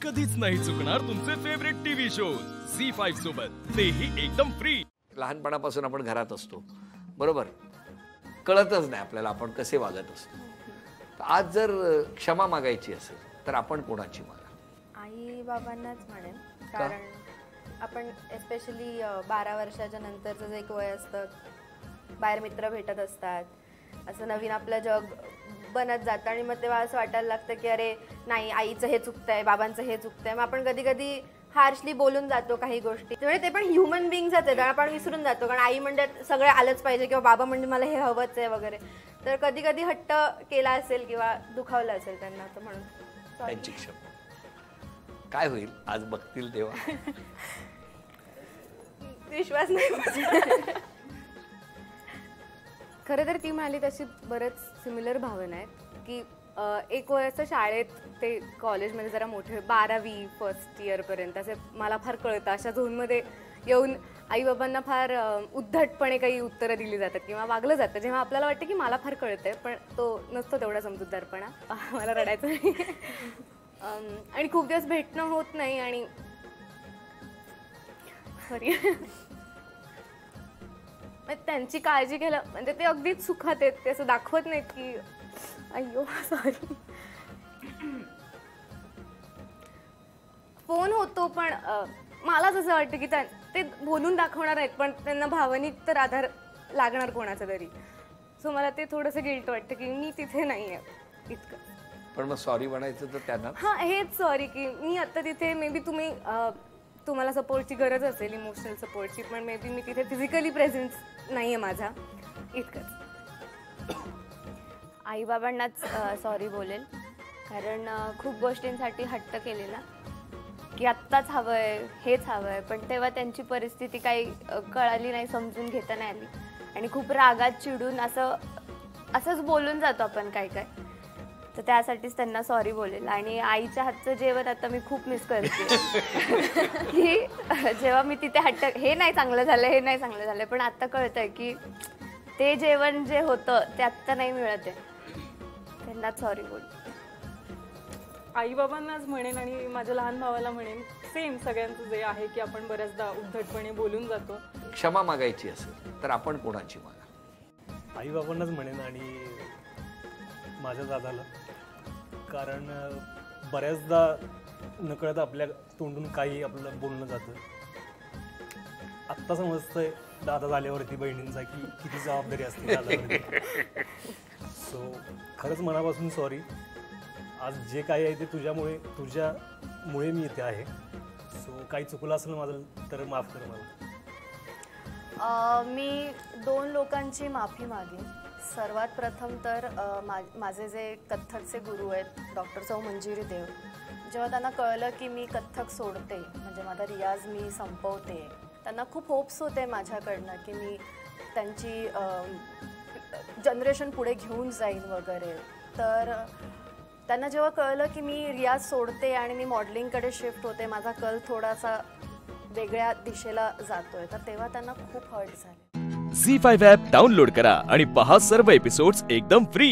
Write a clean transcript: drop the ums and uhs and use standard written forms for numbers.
कधीच नाही चुकणार तुमचे फेवरेट टीव्ही शोज झी5 सोबत, तेही एकदम फ्री। लहानपणापासून आपण घरात असतो, बरोबर, कळतच नाही आपल्याला आपण कसे वागत असतो। आज जर क्षमा मागायची असेल तर आपण कोणाची मागा? आई बाबांनाच म्हणेन, कारण आपण एस्पेशली 12 वर्षाच्या नंतरचं जे एक वय असतं, बाहेर मित्र भेटत असतात, असं नवीन आपलं जग बनत जातं आणि मग तेव्हा असं वाटायला लागतं की अरे नाही, आईचं हे चुकतंय, बाबांचं हे चुकतंय, मग आपण कधी कधी हार्शली बोलून जातो काही गोष्टी। म्हणजे ते पण ह्युमन बिंग्सच आहेत, आपण विसरून जातो, कारण आई म्हणजे सगळे आलंच पाहिजे किंवा बाबा म्हणजे मला हे हवंच आहे वगैरे, तर कधी कधी हट्ट केला असेल किंवा दुखावलं असेल त्यांना, तर म्हणून त्यांची क्षमा। काय होईल आज बघतील तेव्हा? विश्वास नाही। खरं तर ती म्हणाली तशी बरेच सिमिलर भावना आहेत की एक वय असं शाळेत ते कॉलेजमध्ये जरा मोठे 12वी फर्स्ट इयरपर्यंत असे मला फार कळतं, अशा झोनमध्ये येऊन आईबाबांना फार उद्धटपणे काही उत्तरं दिली जातात किंवा वागलं जातं, जेव्हा आपल्याला वाटतं की मला फार कळतंय, पण तो नसतो तेवढा समजूतदारपणा। मला रडायचं नाही। आणि खूप दिवस भेटणं होत नाही आणि सॉरी त्यांची काळजी घ्यायला, म्हणजे ते अगदीच सुखात आहेत, ते असं दाखवत नाहीत की अय्यो सॉरी। फोन होतो पण मलाच असं वाटतं की ते बोलून दाखवणार आहेत, पण त्यांना भावनिक तर आधार लागणार कोणाचा तरी, सो मला ते थोडंसं गिल्ट वाटतं की मी तिथे नाही आहे इतकं। पण मग सॉरी म्हणायचं तर त्यांना, हां हेच सॉरी की मी आता तिथे, मे बी तुम्हाला सपोर्टची गरज असेल, इमोशनल सपोर्टची, पण मे बी मी तिथे फिजिकली प्रेझेन्स नाही आहे माझा, इतकंच। आईबाबांनाच सॉरी बोलेल, कारण खूप गोष्टींसाठी हट्ट केलेला की आत्ताच हवं आहे, हेच हवं आहे, पण तेव्हा त्यांची परिस्थिती काही कळाली नाही, समजून घेता नाही आली आणि खूप रागात चिडून असंच बोलून जातो आपण काय काय, तर त्यासाठीच त्यांना सॉरी बोलेल। आणि आईच्या हातचं जेवण आता मी खूप मिस करते की जेव्हा मी तिथे हट्ट, हे नाही चांगलं झालं, हे नाही चांगलं झालं, पण आता कळतंय की ते जेवण जे होतं ते आत्ता नाही मिळत आहे, त्यांना सॉरी बोल। आई बाबांनाच म्हणेन आणि माझ्या लहान भावाला म्हणेन, सेम सगळ्यांचं जे आहे की आपण बऱ्याचदा उद्धटपणे बोलून जातो। क्षमा मागायची असेल तर आपण कोणाची मागा? आई बाबांनाच म्हणेन आणि माझ्या दादाला, कारण बऱ्याचदा नकळत आपल्या तोंडून काही आपलं बोलणं जातं। आत्ता समजतंय दादा झाल्यावरती बहिणींचा की किती जबाबदारी असते दादावरती। सो खरंच मनापासून सॉरी, आज जे काही आहे ते तुझ्यामुळे मी इथे आहे, सो काही चुकलं असेल माझं तर माफ कर मला। मी 2 लोकांची माफी मागेन। सर्वात प्रथम तर माझे जे कथ्थकचे गुरु आहेत, डॉक्टर सौ मंजिरी देव, जेव्हा त्यांना कळलं की मी कथ्थक सोडते, म्हणजे माझा रियाज मी संपवते, त्यांना खूप होप्स होते माझ्याकडनं की मी त्यांची जनरेशन पुढे घेऊन जाईन वगैरे, तर त्यांना जेव्हा कळलं की मी रियाज सोडते आणि मी मॉडेलिंगकडे शिफ्ट होते, माझा कल थोडासा वेगळ्या दिशेला जातोय, तर तेव्हा त्यांना खूप हर्ट झाले। झी5 ॲप डाउनलोड करा आणि पहा सर्व एपिसोड्स एकदम फ्री।